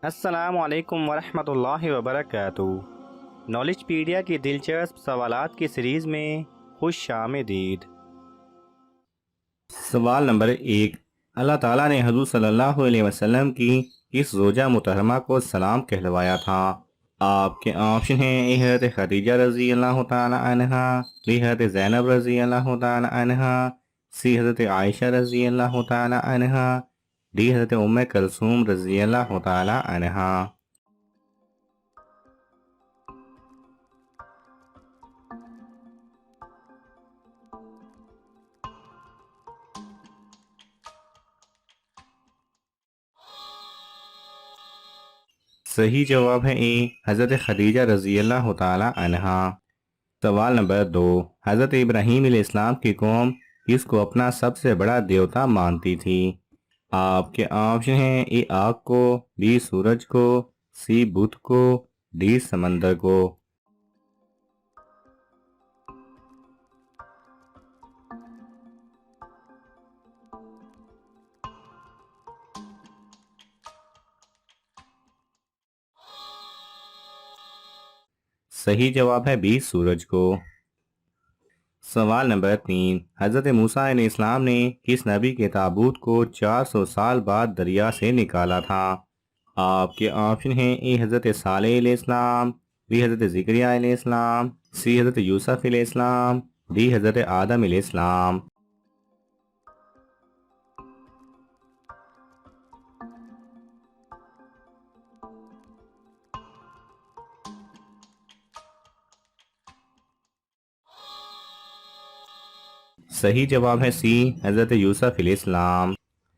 السلام علیکم ورحمۃ اللہ وبرکاتہ۔ نالج پیڈیا کی دلچسپ سوالات کی سیریز میں خوش آمدید۔ سوال نمبر 1، اللہ تعالیٰ نے حضور صلی اللہ علیہ وسلم کی کس زوجہ محترمہ کو سلام کہلوایا تھا؟ آپ کے آپشن ہیں: اے حضرت خدیجہ رضی اللہ تعالی عنہا، بی حضرت زینب رضی اللہ تعالی عنہا، سی حضرت عائشہ رضی اللہ تعالی عنہا، ڈی حضرت ام کلثوم رضی اللہ تعالی عنہا۔ صحیح جواب ہے اے، حضرت خدیجہ رضی اللہ تعالی عنہا۔ سوال نمبر 2، حضرت ابراہیم علیہ السلام کی قوم کس کو اپنا سب سے بڑا دیوتا مانتی تھی؟ آپ کے آپشن ہیں: اے آگ کو، بی سورج کو، سی بت کو، ڈی سمندر کو۔ صحیح جواب ہے بی سورج کو۔ سوال نمبر 3، حضرت موسیٰ علیہ السلام نے کس نبی کے تابوت کو 400 سال بعد دریا سے نکالا تھا؟ آپ کے آپشن ہیں: اے حضرت صالح علیہ السلام، بی حضرت زکریا علیہ السلام، سی حضرت یوسف علیہ السلام، ڈی حضرت آدم علیہ السلام۔ صحیح جواب ہے سی، حضرت یوسف علیہ السلام۔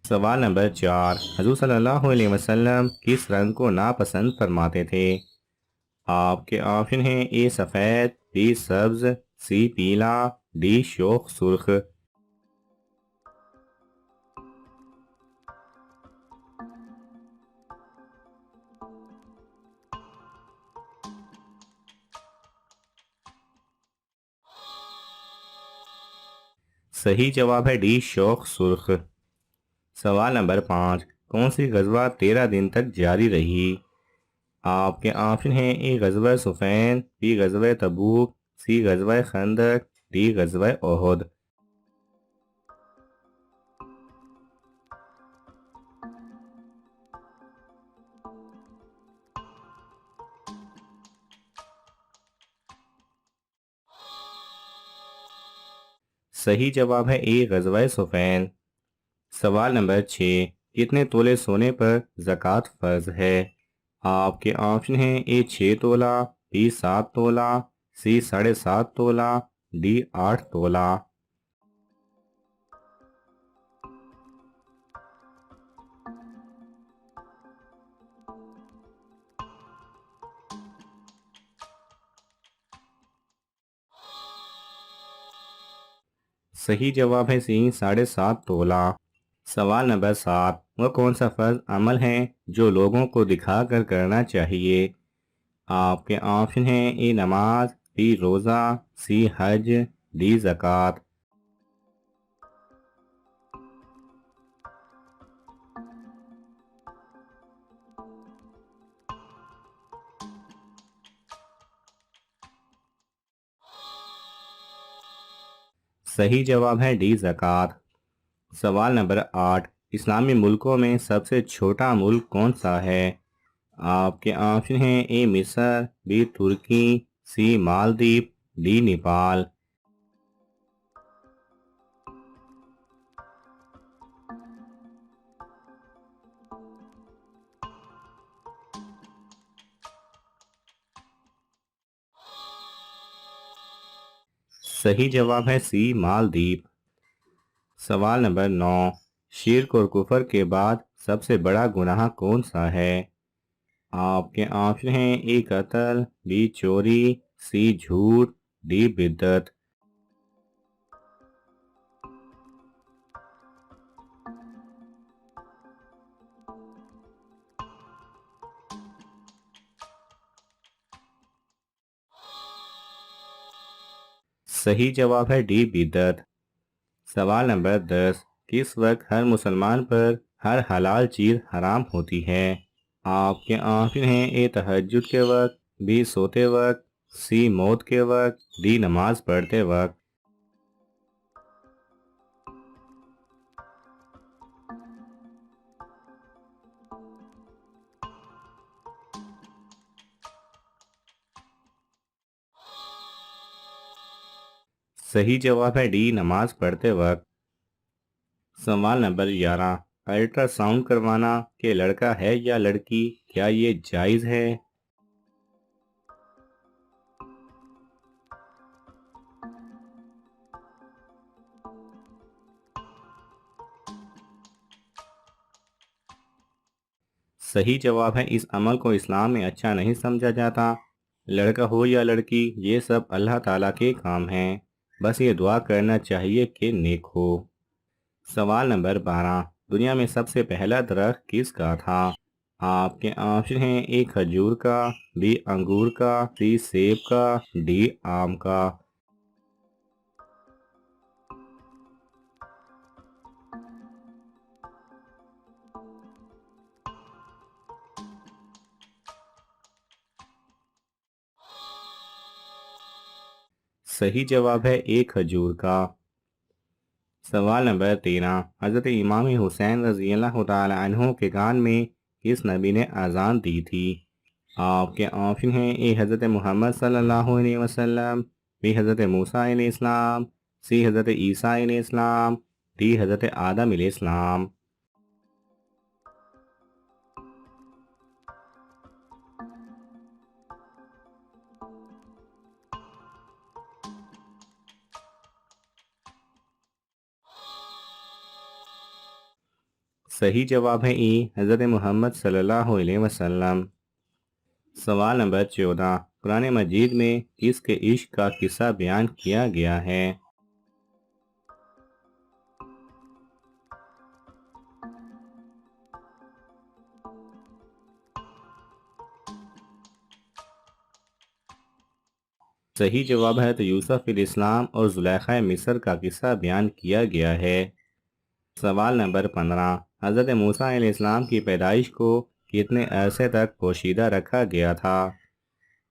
سوال نمبر 4، حضور صلی اللہ علیہ وسلم کس رنگ کو ناپسند فرماتے تھے؟ آپ کے آپشن ہیں: اے سفید، بی سبز، سی پیلا، ڈی شوخ سرخ۔ صحیح جواب ہے ڈی شوخ سرخ۔ سوال نمبر 5، کون سی غزوہ 13 دن تک جاری رہی؟ آپ کے آپشن ہیں: اے غزوہ صفین، بی غزوہ تبوک، سی غزوہ خندق، ڈی غزوہ احد۔ صحیح جواب ہے اے غزوہ صفین۔ سوال نمبر 6، کتنے تولے سونے پر زکوٰۃ فرض ہے؟ آپ کے آپشن ہیں: اے 6 تولہ، بی 7 تولہ، سی 7.5 تولہ، ڈی 8 تولہ۔ صحیح جواب ہے سی 7.5 تولہ۔ سوال نمبر 7، وہ کون سا فرض عمل ہے جو لوگوں کو دکھا کر کرنا چاہیے؟ آپ کے آپشن ہیں: اے نماز، بی روزہ، سی حج، ڈی زکوٰۃ۔ صحیح جواب ہے ڈی زکوٰۃ۔ سوال نمبر 8، اسلامی ملکوں میں سب سے چھوٹا ملک کون سا ہے؟ آپ کے آپشن ہیں: اے مصر، بی ترکی، سی مالدیپ، ڈی نیپال۔ صحیح جواب ہے سی مالدیپ۔ سوال نمبر 9، شرک اور کفر کے بعد سب سے بڑا گناہ کون سا ہے؟ آپ کے آپشن ہیں: اے قتل، بی چوری، سی جھوٹ، ڈی بدعت۔ صحیح جواب ہے ڈی بدعت۔ سوال نمبر 10، کس وقت ہر مسلمان پر ہر حلال چیز حرام ہوتی ہے؟ آپ کے آنسر ہیں اے تہجد کے وقت، بی سوتے وقت، سی موت کے وقت، ڈی نماز پڑھتے وقت۔ صحیح جواب ہے ڈی نماز پڑھتے وقت۔ سوال نمبر 11، الٹرا ساؤنڈ کروانا کہ لڑکا ہے یا لڑکی، کیا یہ جائز ہے؟ صحیح جواب ہے اس عمل کو اسلام میں اچھا نہیں سمجھا جاتا۔ لڑکا ہو یا لڑکی، یہ سب اللہ تعالیٰ کے کام ہیں، بس یہ دعا کرنا چاہیے کہ نیک ہو۔ سوال نمبر 12، دنیا میں سب سے پہلا درخت کس کا تھا؟ آپ کے آپشن ہیں اے کھجور کا، بی انگور کا، سی سیب کا، ڈی آم کا۔ صحیح جواب ہے اے کھجور کا۔ سوال نمبر 13، حضرت امام حسین رضی اللہ تعالی عنہ کے کان میں کس نبی نے اذان دی تھی؟ آپ کے آپشن ہیں اے حضرت محمد صلی اللہ علیہ وسلم، بی حضرت موسیٰ علیہ السلام، سی حضرت عیسیٰ علیہ السلام، ڈی حضرت آدم علیہ السلام۔ صحیح جواب ہے ای حضرت محمد صلی اللہ علیہ وسلم۔ سوال نمبر 14، قرآن مجید میں کس کے عشق کا قصہ بیان کیا گیا ہے؟ صحیح جواب ہے تو یوسف علیہ السلام اور زلیخا مصر کا قصہ بیان کیا گیا ہے۔ سوال نمبر 15، حضرت موسیٰ علیہ السلام کی پیدائش کو کتنے عرصے تک پوشیدہ رکھا گیا تھا؟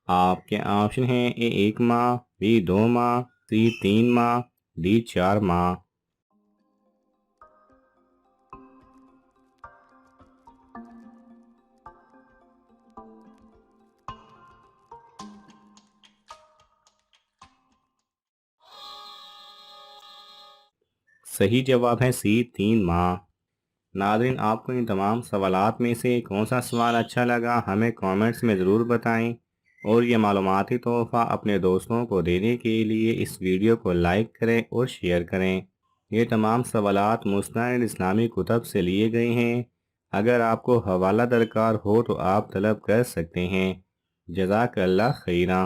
آپ کے آپشن ہیں اے 1 ماہ، بی 2 ماہ، سی 3 ماہ، ڈی 4 ماہ۔ صحیح جواب ہے سی 3 ماہ۔ ناظرین، آپ کو ان تمام سوالات میں سے کون سا سوال اچھا لگا ہمیں کامنٹس میں ضرور بتائیں، اور یہ معلوماتی تحفہ اپنے دوستوں کو دینے کے لیے اس ویڈیو کو لائک کریں اور شیئر کریں۔ یہ تمام سوالات مستند اسلامی کتب سے لیے گئے ہیں۔ اگر آپ کو حوالہ درکار ہو تو آپ طلب کر سکتے ہیں۔ جزاک اللہ خیرہ۔